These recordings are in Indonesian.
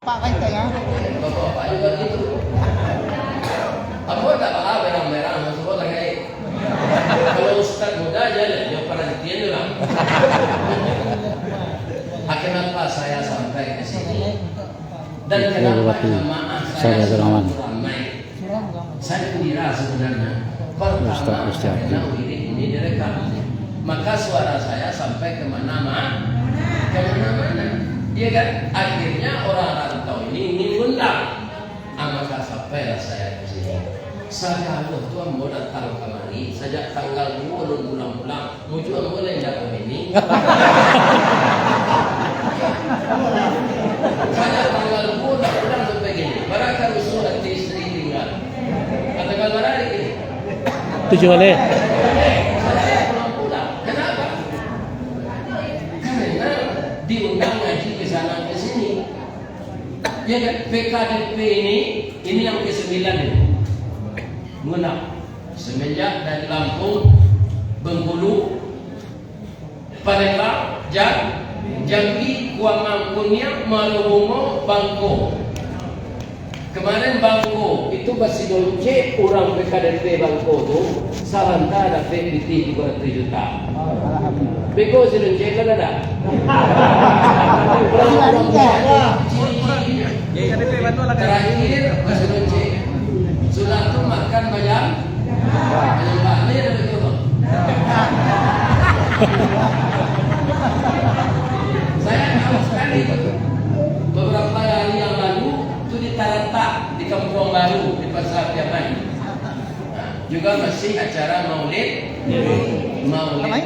Pak kan ya? Bapak juga gitu. Apa tak apa berang-berang masuk lagi. Kalau ustaz muda aja dia perhatian lah. Kenapa saya sampai ke sini? Dan kenapa jemaah saya ramai? Saya kira sebenarnya pertama karena ini direkam. Maka suara saya sampai kemana-mana. Dia kan akhirnya orang rantau ini ingin undang. Maka sampailah saya ke sini. Saya Allah Tuhan mau datang kemari sejak tanggal 2 bulan-bulan. Muncul mulai jatuh ini. Saya tanggal 2 bulan sampai gini. Barangkali rusuh hati istri tinggal. Katakan mana ini? 7 kali. Saya pulang. Kenapa? Karena diundang ngaji ke sana ke sini. Ya kan PKDP ini yang ke-9 ini. Menang semenjak dari Lampung, Bengkulu, Palembang, Jambi, Kuamang, Kunyang, Malubungo, Bangko. Kemarin Bangko itu masih dolce orang PKDP Bangko itu salanta ada PPT 200 juta. Beko sedonce kan ada. Terakhir masih dolce. Sudah tu makan banyak balik dari itu. Saya tahu sekali beberapa hari yang lalu itu di Tarata di Kampung Baru di Pasar Piaman. Juga masih acara Maulid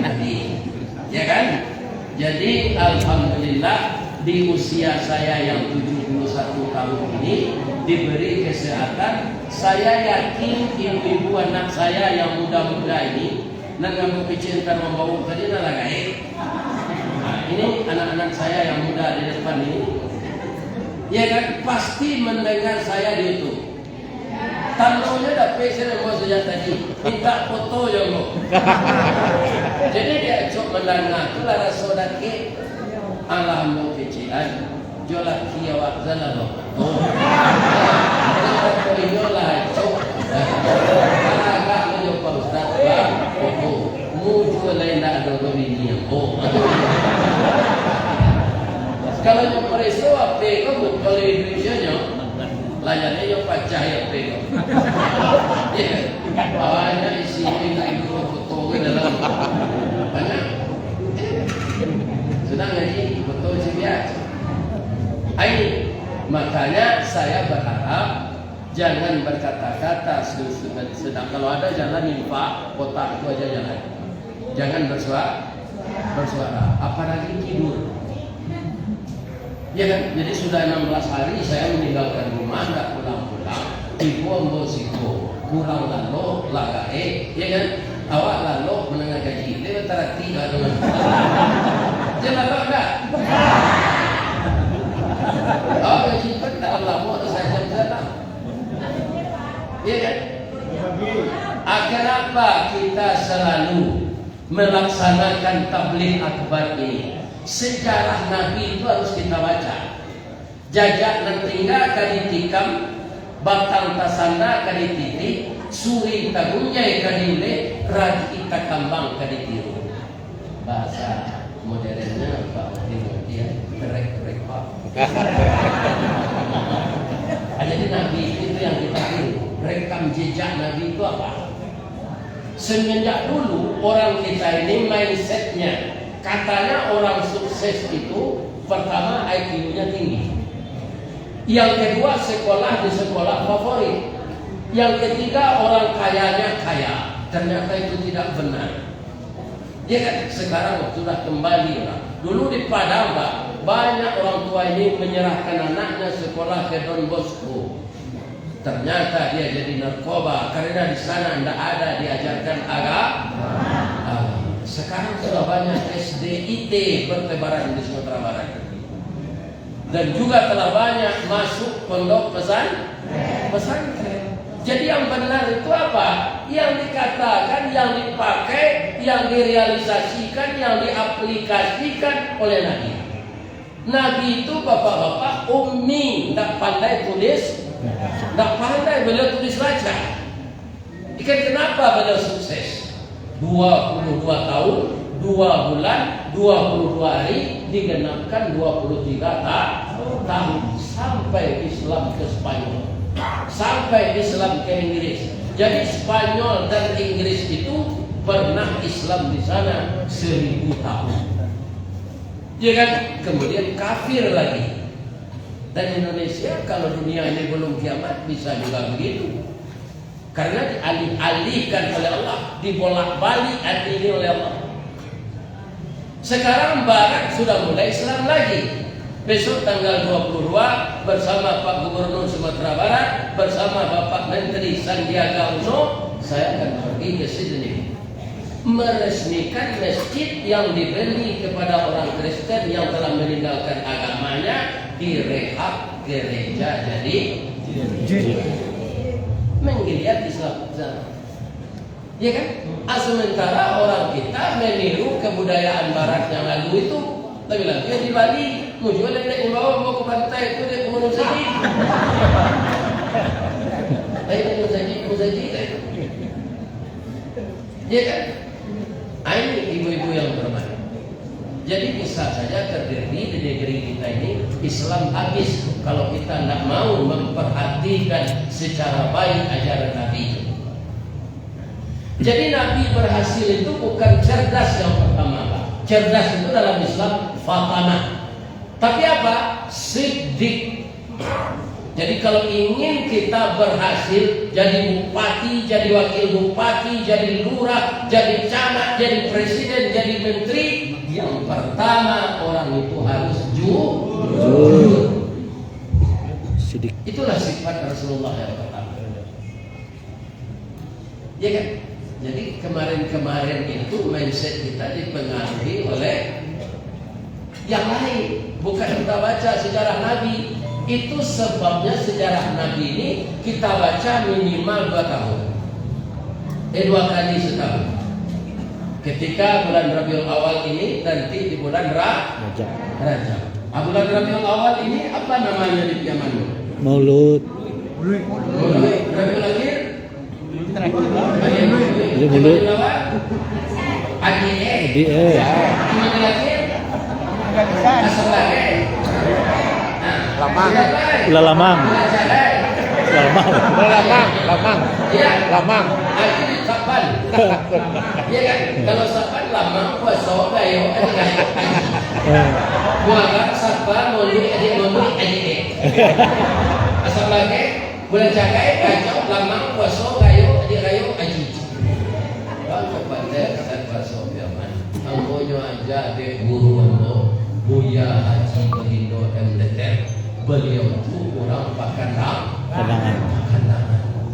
Nabi, ya kan? Jadi alhamdulillah di usia saya yang 71 tahun ini diberi kesehatan. Saya yakin ibu-ibu anak saya yang muda-muda ini nang kecintaan membawa tadi nalagai. Nah, ini anak-anak saya yang muda di depan ini, ya kan pasti mendengar saya di YouTube. Tandonya dapat saya mau saja tadi minta foto ya mau. Jadi dia cok mendengar tu lara sodaki alam mau kecian jola kia wakzala lo. Yolah cok. Agak menjadi Pak Ustaz bang. Muncul lain tak ada ini. Kalau yang pereso apa? Kamu kalau Indonesia nya layarnya yang pacah ya apa? Awalnya isi ini foto ke dalam banyak. Sedang ngaji foto si biasa. Ini makanya saya berharap jangan berkata-kata sedang kalau ada jalan infak kotak itu aja jalan. Jangan bersuara apalagi tidur. Ya kan? Jadi sudah 16 hari saya meninggalkan rumah enggak pulang-pulang. Ibu ambo siko kurang lalu lagae, ya kan? Awak lalu menengah gaji. Dia antara 3 dengan jangan apa enggak? Oh, gaji tak lama atau saya jam sana. Ya kan? Kenapa kita selalu melaksanakan tabligh akbar ini? Sejarah Nabi itu harus kita baca. Jajak dan tinggal kali tikam, batang tasanda kali titik, suri tagunjai kali le, ragi ita kambang kali tiru. Bahasa modernnya Pak dia terek Pak. Jadi Nabi itu yang kita tiru. Rekam jejak Nabi itu apa? Semenjak dulu orang kita ini mindsetnya katanya orang sukses itu pertama IQ-nya tinggi. Yang kedua sekolah di sekolah favorit. Yang ketiga orang kayanya kaya. Ternyata itu tidak benar. Ya kan sekarang sudah kembali lah. Dulu di Padang Pak, banyak orang tua ini menyerahkan anaknya sekolah ke Don Bosco. Ternyata dia jadi narkoba karena di sana tidak ada diajarkan agama. Sekarang sudah banyak SDIT bertebaran di Sumatera Barat. Dan juga telah banyak masuk pondok pesantren. Jadi yang benar itu apa? Yang dikatakan, yang dipakai, yang direalisasikan, yang diaplikasikan oleh Nabi. Nabi itu bapak-bapak ummi, tidak pandai tulis, tidak pandai beliau tulis baca. Ikan kenapa beliau sukses? 22 tahun, 2 bulan, 22 hari digenapkan 23 tahun sampai Islam ke Spanyol, sampai Islam ke Inggris. Jadi Spanyol dan Inggris itu pernah Islam di sana 1000 tahun. Ya kan? Kemudian kafir lagi. Dan Indonesia kalau dunia ini belum kiamat bisa juga begitu. Karena dialih-alihkan oleh Allah, dibolak-balik ini oleh Allah. Sekarang Barat sudah mulai Islam lagi. Besok tanggal 22 bersama Pak Gubernur Sumatera Barat, bersama Bapak Menteri Sandiaga Uno, saya akan pergi ke Sydney meresmikan masjid yang dibeli kepada orang Kristen yang telah meninggalkan agamanya, direhab gereja jadi menggeliat Islam. Ya kan? Sementara orang kita meniru kebudayaan Barat yang lalu itu. Tapi lagi di Bali, mau jual yang bawa mau ke pantai itu dia gunung saji. Gunung saji. Ya kan? Ini ibu-ibu yang berbaik. Jadi bisa saja terjadi di negeri kita ini Islam habis kalau kita tidak mau memperhatikan secara baik ajaran Nabi. Jadi Nabi berhasil itu bukan cerdas yang pertama, Pak. Cerdas itu dalam Islam fatanah. Tapi apa? Siddiq. Jadi kalau ingin kita berhasil jadi bupati, jadi wakil bupati, jadi lurah, jadi camat, jadi presiden, jadi menteri, yang pertama orang itu harus jujur. Itulah sifat Rasulullah yang pertama. Ya kan? Jadi kemarin-kemarin itu mindset kita dipengaruhi oleh yang lain. Bukan kita baca sejarah Nabi. Itu sebabnya sejarah Nabi ini kita baca minimal 2 tahun. 2 kali setahun. Ketika bulan Rabiul Awal ini nanti di bulan Rajab. Bulan Rabiul Awal ini apa namanya di Yaman? Maulud. Rabiul Akhir. Maulud. Adie. Rabiul Akhir. Asal Lamang. Itu di Saban. Iya kan? Kalau Saban Lamang, Puasa, Gayo, Buangkan, Saban, Moli, adik. Asal lagi bulan Jagai, Kacau, Lamang, Puasa, Gayo, adik. Kalau kepada kata Puasa Biaman, anggonya aja adik guru ando, Buya Haji Belindo MDT. Beliau itu orang Pakandangan.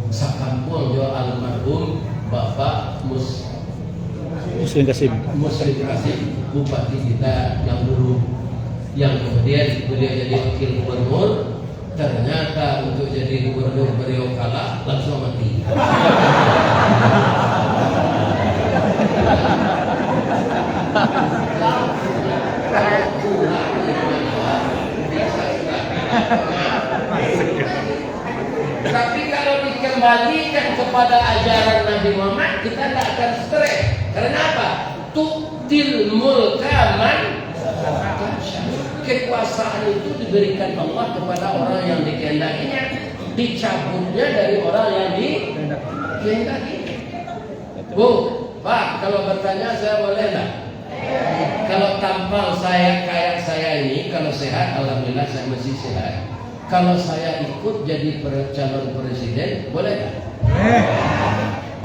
Sakampung jo almarhum Bapak Muslim Kasim, bupati kita yang dulu, yang kemudian beliau jadi wakil gubernur. Ternyata untuk jadi gubernur beliau kalah, langsung mati. Tapi kalau dikembalikan kepada ajaran Nabi Muhammad, kita tidak akan stres. Karena apa? Tu'til mulkaman. Kekuasaan itu diberikan Allah kepada orang yang dikehendakinya, dicabutnya dari orang yang dikehendaki. Bu, Pak, kalau bertanya saya boleh enggak? Kalau tampang saya kayak saya ini, kalau sehat, alhamdulillah saya masih sehat. Kalau saya ikut jadi calon presiden, boleh tak?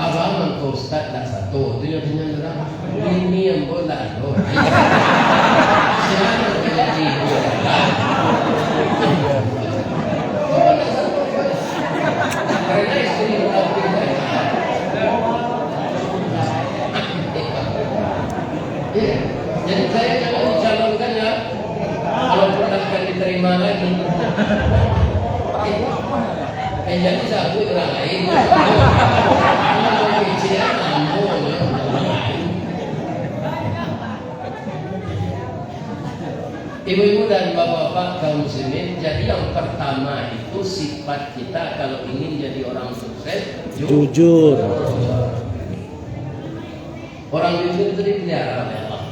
Abang mengkau Ustaz tak satu, tu yang berapa? Ini yang boleh. Siapa jadi karena istri jadi saya jangan dicalonkan ya, walaupun akan diterima lagi. Jadi satu orang lain. Ibu-ibu dan bapak-bapak kaum muslimin, jadi yang pertama itu sifat kita kalau ingin jadi orang sukses, Jujur. Orang jujur itu dipelihara oleh Allah.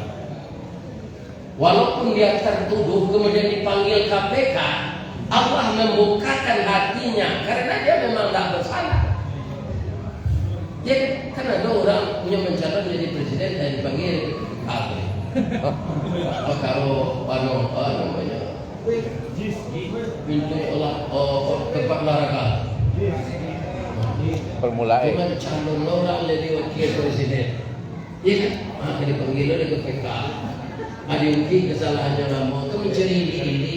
Walaupun dia tertuduh kemudian dipanggil KPK, Allah membukakan hatinya karena dia memang tidak bersalah. Ya kan ada orang punya mencalon jadi presiden dan dipanggil KPK. Kalau namanya pintu tempat olahraga Permulaan. cuma calon orang jadi wakil presiden, iya kan? Dipanggil oleh KPK. Ada mungkin kesalahannya lama itu mencari ini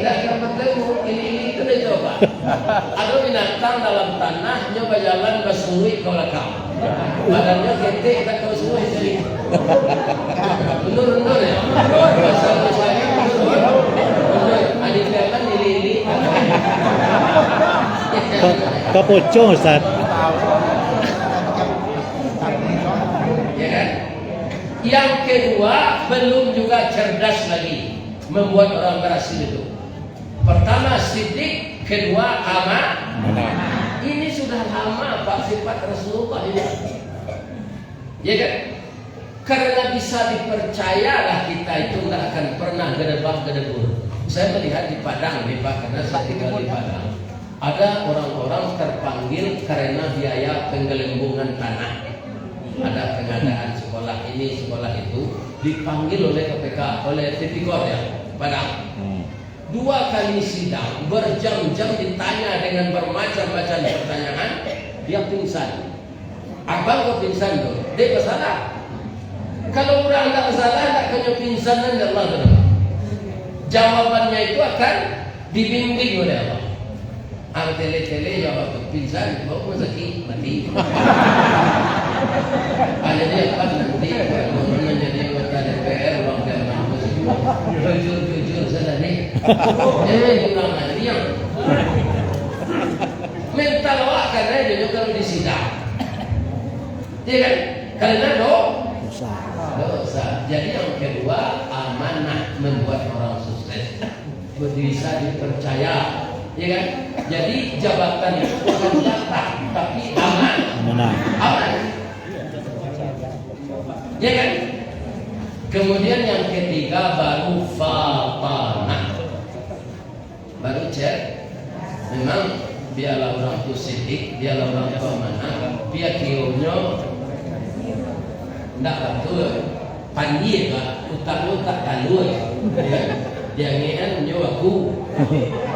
tidak dapat ketemu ini itu dia coba. Ada binatang dalam tanah nyoba jalan bersulit kau lekang. Badannya ketek tak kau semua jadi mundur ya. Bahasa-bahasanya mundur. Adik kan lili. Kapocong Ustaz. Ya kan? Yang kedua belum juga cerdas lagi membuat orang berhasil itu. Pertama sidik, kedua amanah. Ini sudah lama Pak sifat Rasulullah ini. Ya kan? Karena bisa dipercayalah kita itu tidak akan pernah gedebak-gedebur. Saya melihat di Padang nih Pak, karena saya tinggal di Padang. Ada orang-orang terpanggil karena biaya penggelembungan tanah. Ada pengadaan sekolah ini, sekolah itu, dipanggil oleh KPK, oleh Tipikor ya, Padang. 2 kali sidang, berjam-jam ditanya dengan bermacam-macam pertanyaan, dia pingsan. Abang kok pingsan tuh? Dia bersalah. Kalau orang tak bersalah, tak kena pingsan dan Allah. Jawabannya itu akan dibimbing oleh Allah. Tele-tele jawab pingsan, bawa sakit, mati. Jadi apa nanti kalau menjadi anggota DPR uang Jerman jujur saja nih. Kurang diam. Mental awak karena dia kalau di sidang. Dia kan karena dosa. Jadi yang kedua amanah membuat orang sukses. Bisa dipercaya. Ya kan? Jadi jabatan itu bukan jatah tapi amanah. Ya kan? Kemudian yang ketiga baru fatanah. Baru cek. Memang biarlah orang itu sidik, biarlah orang itu amanah, biar kionya tidak betul. Pandai lah, utak talur. Jangan menjawabku.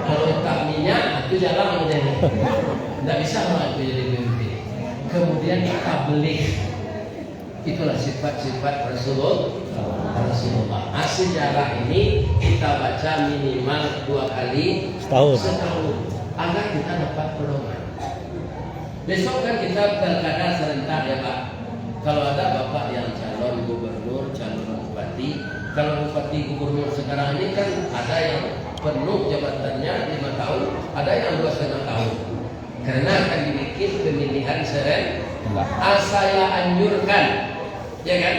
Kalau utak minyak, itu jarang menjadi. Tidak bisa orang itu jadi pemimpin. Kemudian tabligh. Itulah sifat-sifat Rasulullah. Sejarah ini kita baca minimal 2 kali setahun agar kita dapat pedoman. Besok kan kita pilkada serentak ya Pak. Kalau ada Bapak yang calon gubernur, calon bupati, kalau bupati gubernur sekarang ini kan ada yang penuh jabatannya 5 tahun, ada yang 2,5 tahun. Karena akan dibikin pemilihan serentak. Saya anjurkan, ya kan,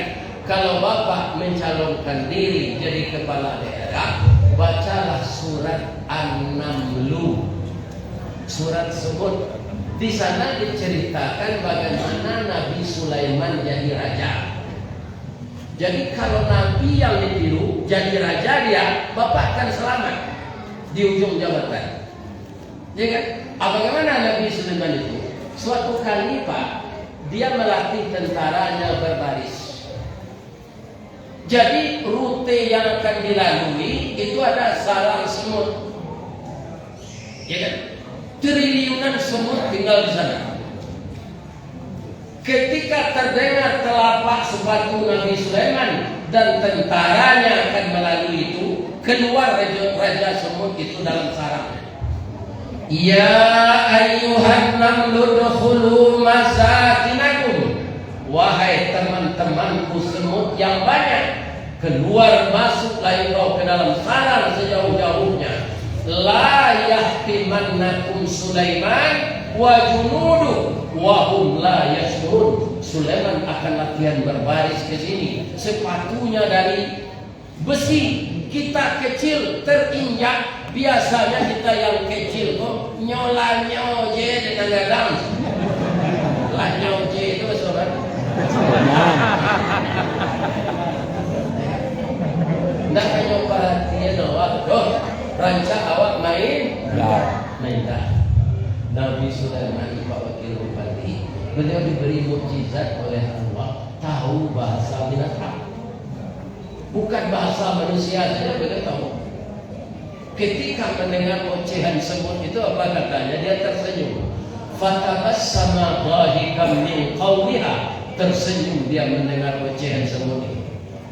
kalau Bapak mencalonkan diri jadi kepala daerah, bacalah surat An-Naml. Surat sebut di sana diceritakan bagaimana Nabi Sulaiman jadi raja. Jadi kalau Nabi yang ditiru jadi raja dia, Bapak akan selamat di ujung jabatan. Ya kan? Bagaimana Nabi Sulaiman itu? Suatu kali Pak, dia melatih tentaranya berbaris. Jadi rute yang akan dilalui itu ada sarang semut. Ya kan? Triliunan semut tinggal di sana. Ketika terdengar telapak sepatu Nabi Sulaiman dan tentaranya akan melalui itu, keluar raja semut itu dalam sarangnya. Ya ayyuhan namlu dukhulu masakinakum. Wahai teman-temanku semut yang banyak, keluar masuklah engkau ke dalam sarang sejauh-jauhnya. La yahtimannakum Sulaiman wa junudu wa hum la yashurun. Sulaiman akan latihan berbaris ke sini. Sepatunya dari besi. Kita kecil terinjak. Biasanya kita yang kecil kok nyola-nyoje dengan gadang. Lah nyoje itu sobat. Nak kanyo perhatian awak. Rancak awak main. Main tak. Nabi Sulaiman Pak Wakil Bupati, beliau diberi mukjizat oleh Allah, tahu bahasa binatang. Bukan bahasa manusia saja beliau tahu. Ketika mendengar ocehan semut itu apa katanya? Dia tersenyum. Fatabassama dhahikan min qawliha. Tersenyum dia mendengar ocehan semut itu.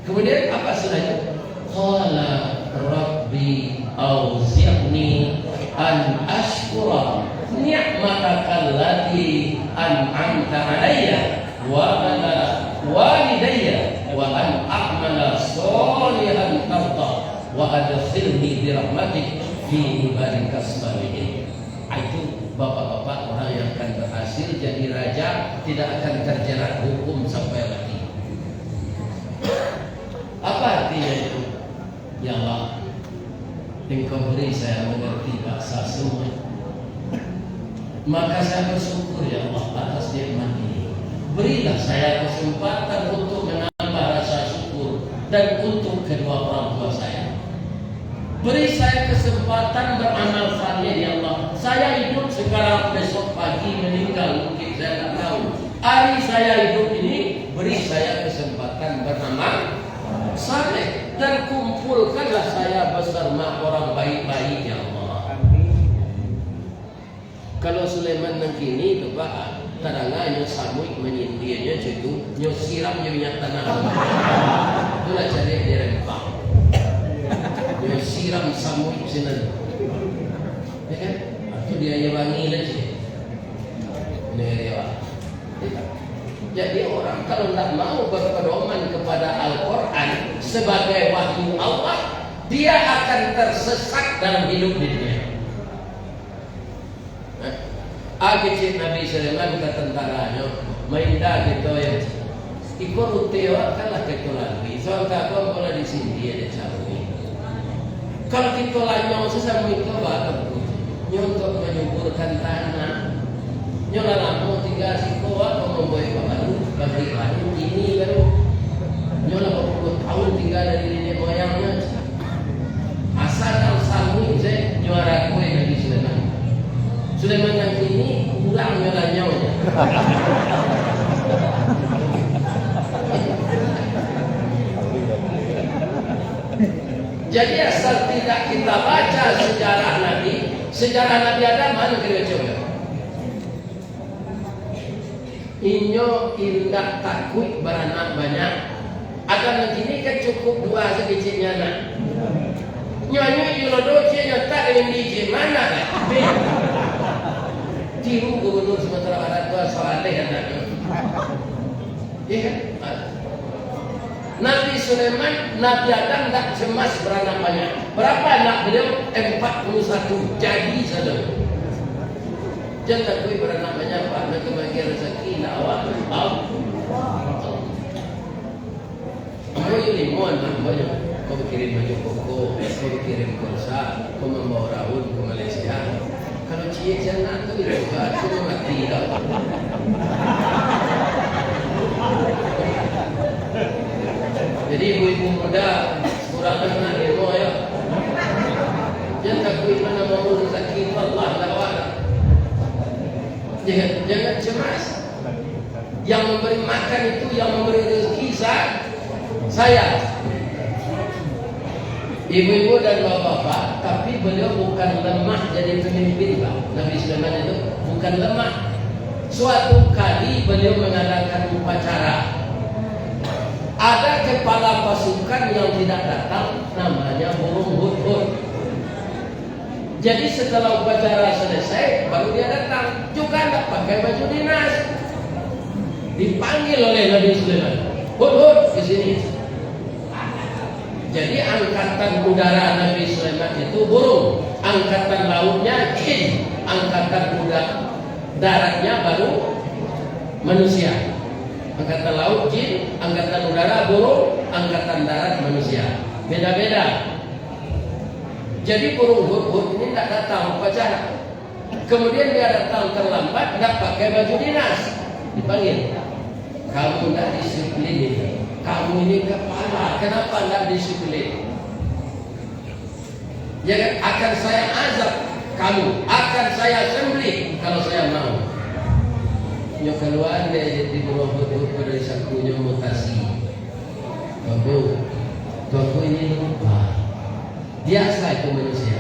Kemudian apa selanjutnya? Qala rabbi auzi'ni an ashkura ni'mataka allati an'amta 'alayya wa 'ala walidayya wa an a'mala shalihan tarda wa adkhilni bi rahmatik fi ibadikas shalihin. Itu bapak-bapak orang yang akan berhasil jadi raja, tidak akan terjerat hukum sampai mati. Apa artinya itu? Ya Allah, Engkau beri saya mengerti bahasa semua. Maka saya bersyukur ya Allah atas nikmat ini. Berilah saya kesempatan untuk menambah rasa syukur dan untuk kedua orang tua saya. Beri saya kesempatan beramal saleh ya Allah. Saya hidup sekarang, besok pagi meninggal mungkin saya tak tahu. Hari saya hidup ini beri saya kesempatan beramal saleh dan kumpulkanlah saya bersama orang baik-baik ya Allah. Kalau Sulaiman nangkini itu Pak, kadang-kadang samui menyindirnya itu, nyo siram minyak tanah. Itulah cara dia rempah. Nyo siram samui sinan. Ya kan? Itu dia yang wangi lagi. Ini dia. Jadi orang kalau tidak mau berpedoman kepada Al-Quran sebagai wahyu Allah, dia akan tersesat dalam hidup dunia. Kecil Nabi Sulaiman ke tentaranya, maindah gitu ya. Ikut utewa kalah kita lagi. Soal kakak kalau di sini dia ada cari. Kalau kita lanyong sesama itu bapak untuk menyuburkan tanah. Nyola lampu tinggal si koa membuat baru bagi baru ini baru. Nyola 40 tahun tinggal dari nenek moyangnya. Asal kalau sambung saya nyuara kue Nabi Sulaiman. Sulaiman yang ini kurang nyola nyawanya. Jadi asal tidak kita baca sejarah Nabi Adam mana kira coba? Inyo indah takut beranak banyak. Akan begini kan cukup dua sedikitnya nak. Nyonya yulodoce nyotak dengan DJ mana kan? Tiru gubernur Sumatera Barat tua soalnya anaknya. Iya kan? Nabi Sulaiman, Nabi Adam tak cemas beranak banyak. Berapa anak beliau? 41. Jadi saja. Jangan kui beranak banyak Pak. Nak bagi rezeki nak awak. Kau ini mohon banyak. Kau berkirim baju koko, kau berkirim kursa, kau membawa rawun ke Malaysia. Kalau cie jangan tu itu kan cuma mati dah. Jadi ibu-ibu muda kurangkan nak demo ya. Jangan takut mana mau rezeki Allah lawat. Jangan cemas. Yang memberi makan itu, yang memberi rezeki saya. Ibu-ibu dan bapak-bapak, tapi beliau bukan lemah jadi pemimpin Pak. Nabi Sulaiman itu bukan lemah. Suatu kali beliau mengadakan upacara. Ada kepala pasukan yang tidak datang, namanya burung hudhud. Jadi setelah upacara selesai, baru dia datang. Juga tidak pakai baju dinas. Dipanggil oleh Nabi Sulaiman. Hudhud ke sini. Jadi angkatan udara Nabi Sulaiman itu burung, angkatan lautnya jin, angkatan daratnya baru manusia. Angkatan laut jin, angkatan udara burung, angkatan darat manusia. Beda-beda. Jadi burung hut-hut ini tidak datang upacara. Kemudian dia datang terlambat, tidak pakai baju dinas. Dipanggil. Kamu tidak disiplin ini. Kamu ini kepala, kenapa tidak disiplin? Ya kan? Akan saya azab kamu, akan saya sembelih kalau saya mau. Nyo keluar di burung hut-hut dari sakunya mutasi. Babu ini lupa. Biasa itu manusia.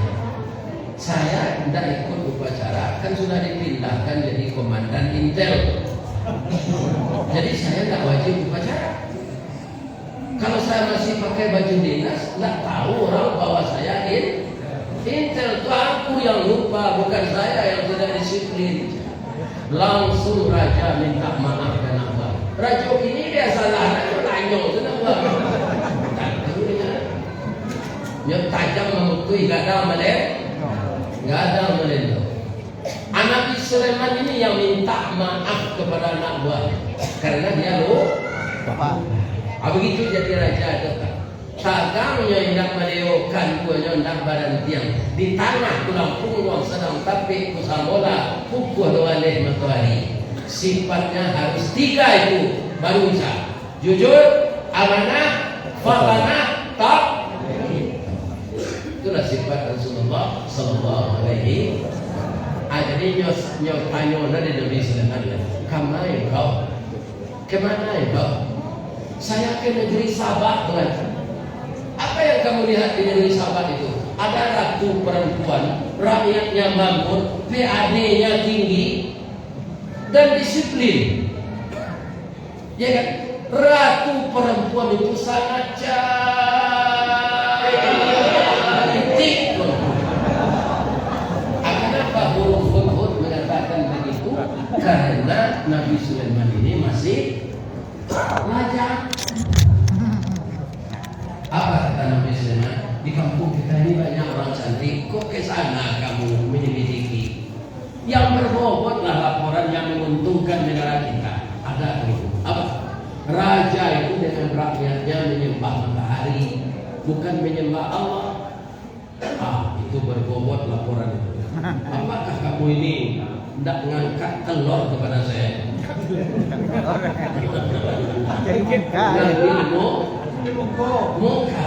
Saya tidak ikut upacara, kan sudah dipindahkan jadi komandan intel. Jadi saya tidak wajib upacara. Kalau saya masih pakai baju dinas, tidak tahu orang bahwa saya intel. Itu aku yang lupa, bukan saya yang tidak disiplin. Langsung raja minta maaf dan apa? Raja ini dia salah, raja tanya, kenapa? Yang tajam memutui gadang meleleh, gadang meleleh. Nabi Sulaiman ini yang minta maaf kepada anak buah karena dia lupa. Begitu jadi raja dekat. Tagamnya hendak melewatkan kuanya hendak badan tiang di tanah tulang punggung sedang tapi kusamola pukul oleh matahari. Sifatnya harus 3 itu baru bisa. Jujur, amanah, fatanah, tak. Itulah sifat Rasulullah Sallallahu Alaihi Wasallam. Jadi nyos tanya dari Nabi Sulaiman, kemana kau? Kemana kau? Saya ke negeri Sabah belajar. Apa yang kamu lihat di negeri Sabah itu? Ada ratu perempuan, rakyatnya makmur, PAD-nya tinggi dan disiplin. Ya kan? Ratu perempuan itu sangat cantik. Kenapa burung hut-hut mengatakan begitu? Karena Nabi Sulaiman ini masih raja. Apa kata Nabi Sulaiman? Di kampung kita ini banyak orang cantik, kok ke sana kamu menyelidiki? Yang berbobotlah laporan yang menguntungkan negara kita. Ada itu. Apa? Raja itu dengan rakyatnya menyembah matahari, bukan menyembah Allah. Itu berbobot laporan itu. Apakah kamu ini tidak mengangkat telur kepada saya? Muka.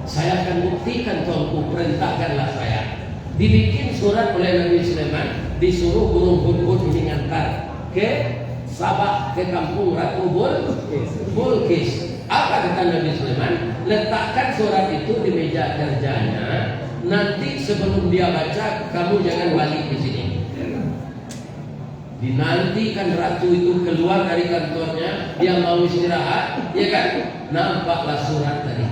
Saya akan buktikan tuanku, perintahkanlah saya. Dibikin surat oleh Nabi Sulaiman, disuruh burung hut-hut ini ngantar ke Sabah, ke kampung Ratu Bilqis. Apa kata Nabi Sulaiman? Letakkan surat itu di meja kerjanya. Nanti sebelum dia baca, kamu jangan balik di sini. Dinantikan ratu itu keluar dari kantornya, dia mau istirahat, ya kan? Nampaklah surat tadi.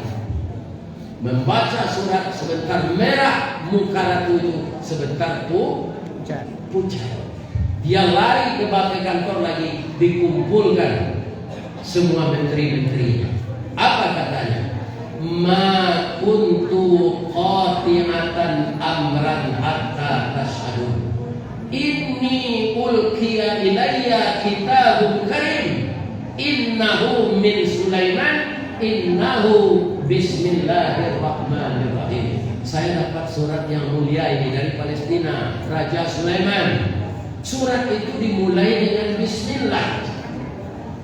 Membaca surat sebentar merah muka ratu itu, sebentar pucat. Dia lari ke balik kantor lagi, dikumpulkan semua menteri-menterinya. Apa katanya? Ma kuntu qati'atan amran hatta tashhadun. Inni ulqiya ilayya kitabun karim. Innahu min Sulaiman. Innahu bismillahirrahmanirrahim. Saya dapat surat yang mulia ini dari Palestina, Raja Sulaiman. Surat itu dimulai dengan bismillah.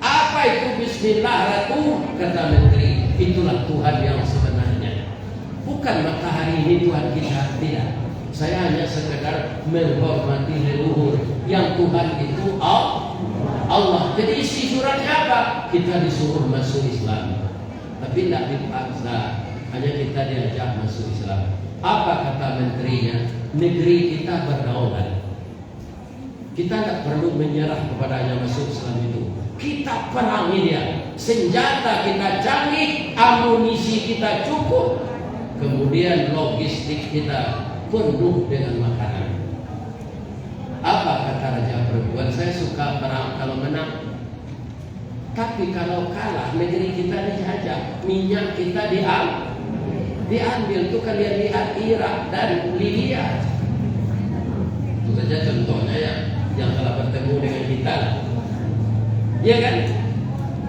Apa itu bismillah, Ratu? Kata menteri, itulah Tuhan yang sebenarnya. Bukan matahari ini Tuhan kita, tidak. Saya hanya sekedar menghormati leluhur. Yang Tuhan itu Allah. Jadi isi suratnya apa? Kita disuruh masuk Islam, tapi tidak dipaksa, hanya kita diajak masuk Islam. Apa kata menterinya? Negeri kita berdaulat. Kita tidak perlu menyerah kepadanya masuk Islam itu. Kita perangi dia. Senjata kita canggih, amunisi kita cukup, kemudian logistik kita penuh dengan makanan. Apa kata raja perempuan? Saya suka perang kalau menang, tapi kalau kalah negeri kita dijajah, minyak kita diambil. Tuh kalian lihat Irak dan Libya. Itu saja contohnya yang telah bertemu dengan kita. Iya kan?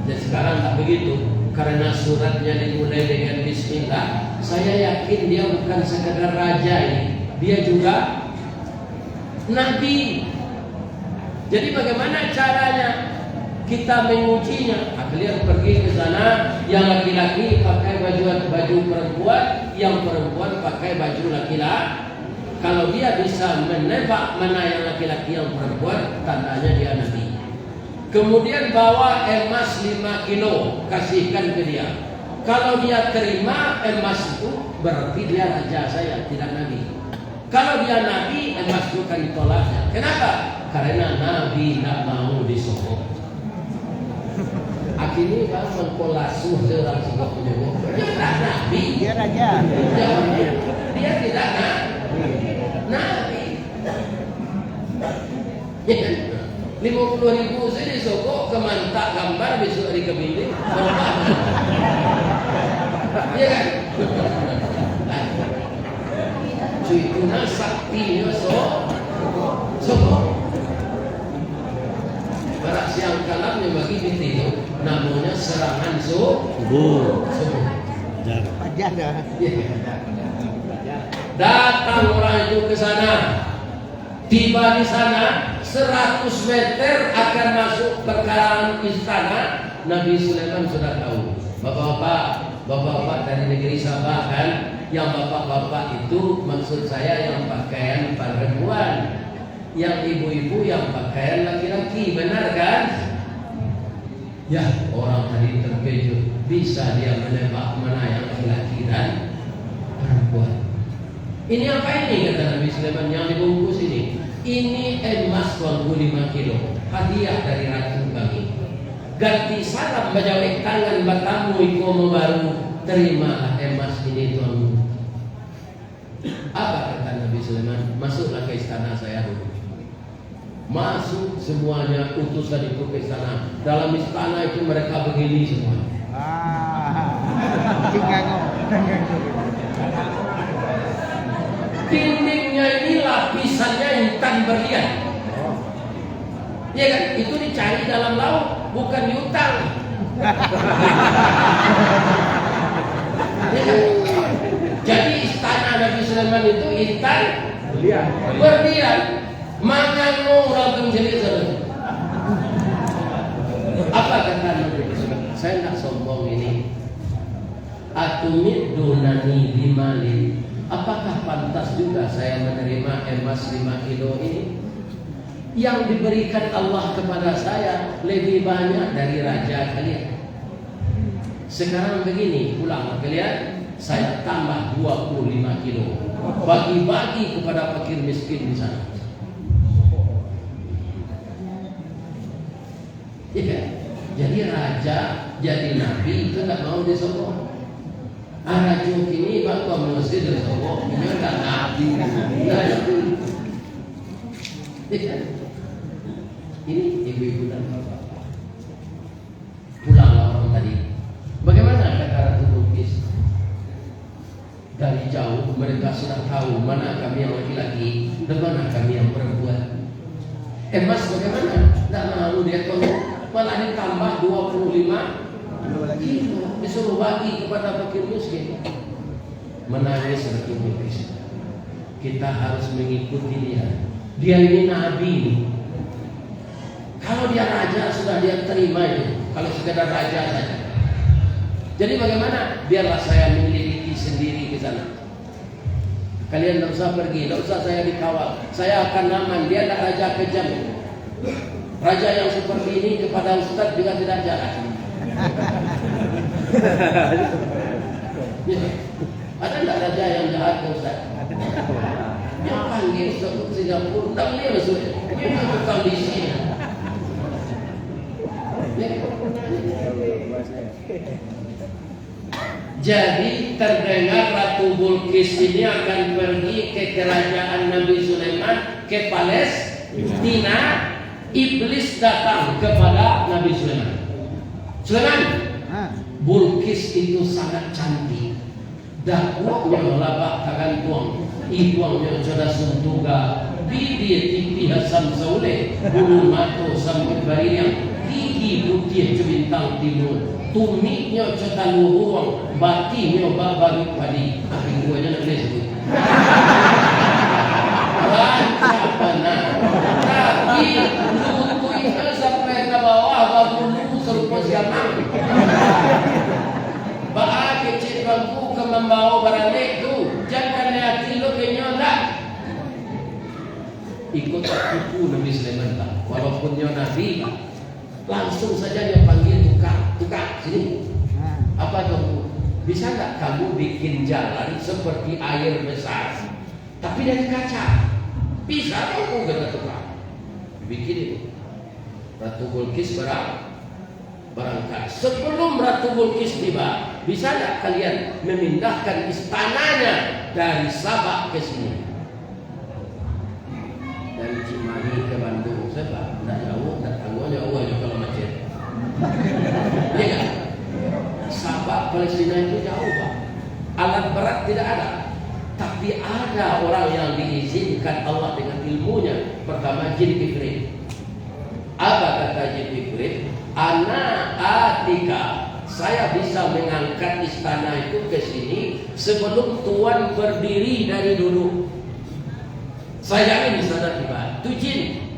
Dan sekarang tak begitu. Karena suratnya dimulai dengan Bismillah, saya yakin dia bukan sekadar raja ini, dia juga nabi. Jadi bagaimana caranya kita mengujinya? Kalian pergi ke sana, yang laki-laki pakai baju perempuan, yang perempuan pakai baju laki-laki. Kalau dia bisa menebak mana yang laki-laki yang perempuan, tandanya dia nabi. Kemudian bawa emas 5 kilo, kasihkan ke dia. Kalau dia terima emas itu, berarti dia raja saya, tidak nabi. Kalau dia nabi, emas itu kan ditolaknya. Kenapa? Karena nabi tidak mau disogok. Akhirnya kan mengkolasuh seorang sogok menyogok. Dia tidak nabi. Dia raja. Dia tidak nabi. 50.000 saya disogok ke mantak gambar besok hari kebimbing. Iya kan? Cuituna saktinya sogok. Barak siang kalamnya bagi binti namanya serangan Subuh. Jar. Ajar dah. Datang orang itu ke sana. Tiba di sana 100 meter akan masuk perkarangan istana. Nabi Sulaiman sudah tahu. Bapak-bapak dari negeri Sabah kan, yang bapak-bapak itu maksud saya yang pakaian perempuan, yang ibu-ibu yang pakaian laki-laki, benar kan? Ya, orang tadi terkejut. Bisa dia menebak mana yang laki-laki dan perempuan. Ini apa ini, kata Nabi Sulaiman, yang dibungkus ini? Ini emas 25 kilo, hadiah dari ratu kami. Ganti salam bajawek tangan batamu iko baru, terimalah emas ini tuanmu. Apa kata Nabi Sulaiman? Masuklah ke istana saya dulu. Masuk semuanya, utusan itu ke istana. Dalam istana itu mereka begini semua. Dindingnya ini lapisannya intan berlian. Ya kan? Itu dicari dalam laut, bukan diutang. Ya kan? Jadi istana Nabi Sulaiman itu intan berlian. Manganmu orang menjadi saudara. Apa kata Nabi Sulaiman? Saya tidak sombong ini. Atumid dunani bimalin. Apakah pantas juga saya menerima emas 5 kilo ini? Yang diberikan Allah kepada saya lebih banyak dari raja kalian. Sekarang begini, pulang kalian, saya tambah 25 kilo. Bagi-bagi kepada fakir miskin di sana. Ya, jadi raja, jadi nabi itu tidak mau disokong. Raja ini bakal mesti disokong, ini tak nabi. Ini ibu-ibu dan bapak. Pulanglah orang tadi. Bagaimana kata Ratu Bilqis? Dari jauh mereka sudah tahu mana kami yang laki-laki dan mana kami yang perempuan. Emas bagaimana? Tidak mau dia tolong. Malah ditambah 25 kilo. Disuruh bagi kepada fakir miskin. Menangis Ratu Bilqis. Kita harus mengikuti dia. Dia ini nabi. Kalau dia raja sudah dia terima itu. Kalau sekedar raja saja. Jadi bagaimana? Biarlah saya menyelidiki sendiri ke sana. Kalian tidak usah pergi, tidak usah saya dikawal. Saya akan aman. Dia tidak raja kejam. Raja yang seperti ini kepada ustaz juga tidak jalan. Ada tidak raja yang jahat ke ustaz? Yang panggil sebut Singapura, tak boleh masuk. Ini tukang di sini. Jadi terdengar Ratu Bilqis ini akan pergi ke kerajaan Nabi Sulaiman, ke Palestina. Iblis datang kepada Nabi Sulaiman. Sulaiman, Bilqis itu sangat cantik. Dakwahnya labak kagantuang, ibuangnya sudah suntuga, bibir tipi Hasan Saule, bulu mato sampai bariang, gigi putih putih bintang timur, tumiknya cota luhuang, batinnya baru padi. Tapi gua aja nak boleh sebut. Rancak benar. Tapi lututnya sampai ke bawah, baru serupa siapa? Baak kecil bangku ke membawa barang itu, jangan hati lo kenyolah. Ikut tipu Nabi Sulaiman tak, walaupun dia Nabi, langsung saja dia panggil tukang sini. Apa kamu? Bisa tak kamu bikin jalan seperti air besar, tapi dari kaca? Bisa kamu kata tukang. Bikin itu. Ratu Bilqis berangkat. Sebelum Ratu Bilqis tiba, bisa tak kalian memindahkan istananya dari Sabak ke sini? Dari Cimahi ke Bandung, sebab tidak jauh, tidak tangguhnya aja kalau macet. Iya kan? Sabak Palestina itu jauh Pak. Alat berat tidak ada. Tapi ada orang yang diizinkan Allah dengan ilmunya. Pertama jin Ifrit. Apa kata jin Ifrit? Ana atika, saya bisa mengangkat istana itu ke sini sebelum Tuan berdiri dari dulu. Saya yakin di sana tiba. Itu jin.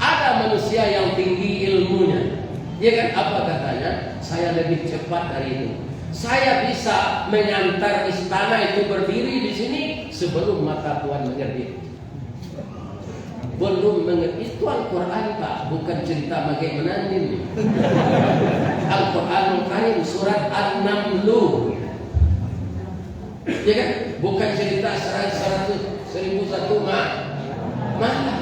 Ada manusia yang tinggi ilmunya. Dia kan apa katanya? Saya lebih cepat dari itu. Saya bisa mengantar istana itu berdiri di sini sebelum mata Tuan menerbit. Belum mengerti itu Al-Quran Pak, bukan cerita bagaimana ini. Al-Quran Karim surat An-Naml. Ya kan? Bukan cerita 1001 malam.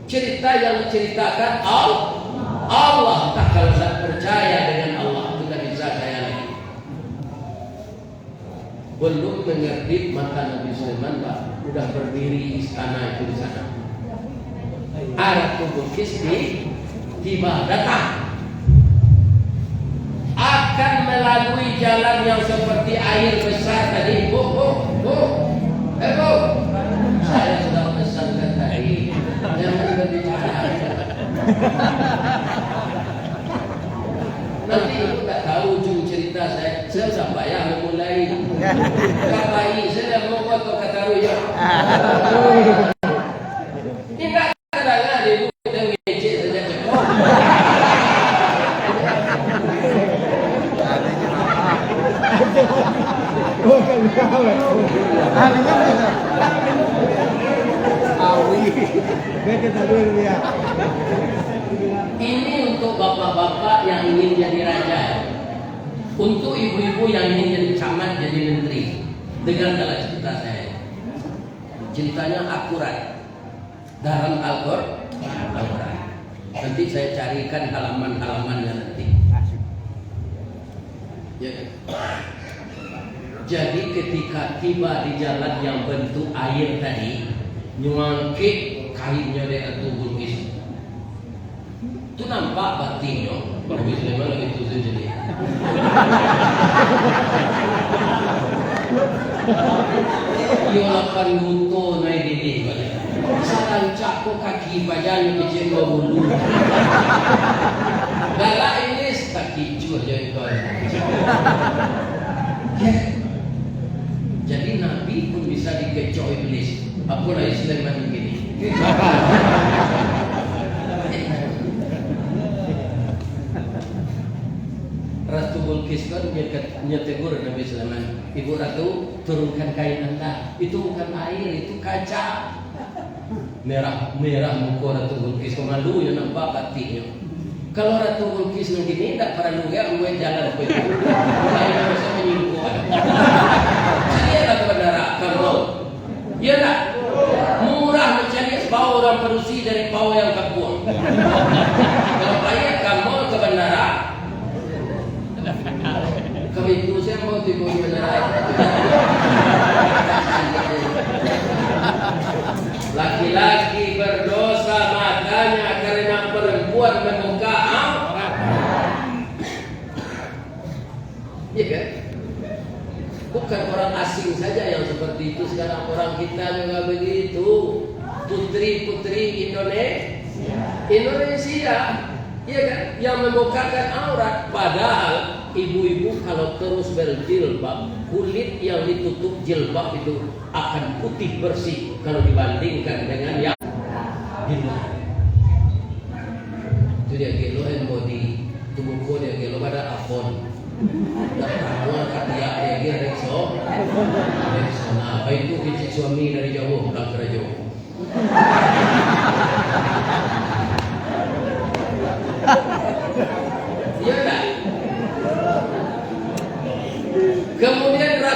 Cerita yang diceritakan Allah. Tak kalau tak percaya dengan Allah kita bisa saya lagi. Belum mengerti mata Nabi Sulaiman Pak, sudah berdiri istana itu di sana. Ratu Bilqis tiba datang. Akan melalui jalan yang seperti air besar tadi. Bu. Saya sudah pesankan tadi, jangan berbicara. Nanti aku tak tahu ujung cerita saya sudah payah memulai. Kapai, saya mau buat kata ruya. Ini tak kadang-kadang ibu kita ngecek saja cukup. Ini untuk bapak-bapak yang ingin jadi raja, untuk ibu-ibu yang ingin jadi camat, jadi menteri. Dengar dalam cerita saya. Ceritanya akurat dalam Al-Quran. Nanti saya carikan halaman-halamannya nanti. Ya. Jadi ketika tiba di jalan yang bentuk air tadi, nyangkit kainnya dari Ratu Bilqis. Itu nampak batinnya. Nabi Sulaiman lagi tujuh jadi. Yo lapan luto naik didi. Sarancak ko kaki badan kecil bulu. Galak ini tak kicur jadi kau. Jadi Nabi pun bisa dikecoh iblis. Apalah Sulaiman begini. Ratu Bilqis kan nyetegur Nabi Sulaiman, Ibu Ratu turunkan kain anda. Itu bukan air, itu kaca. Merah muka Ratu Bilqis, malu yang nampak batinnya. Kalau Ratu Bilqis begini tak perlu gue jalan ke itu. Saya bisa menyingkuk. Dia tak kebenaran kamu. Dia tak murah mencari bau orang perusi dari bau yang kampung. Kalau bayar kamu kebenaran. Kami itu saya mau tipu beneran. Laki-laki berdosa matanya karena perempuan membuka aurat. Iya kan? Bukan orang asing saja yang seperti itu, sekarang orang kita juga begitu. Putri-putri Indonesia Indonesia, ya kan, yang membukakan aurat, padahal ibu-ibu kalau terus berjilbab, kulit yang ditutup jilbab itu akan putih bersih kalau dibandingkan dengan yang gelo. Itu dia gelo yang body tubuhku dia gelo pada apon. Dan kamu katia dia rekso. Nah, apa itu kecil suami dari jauh pulang ke jauh.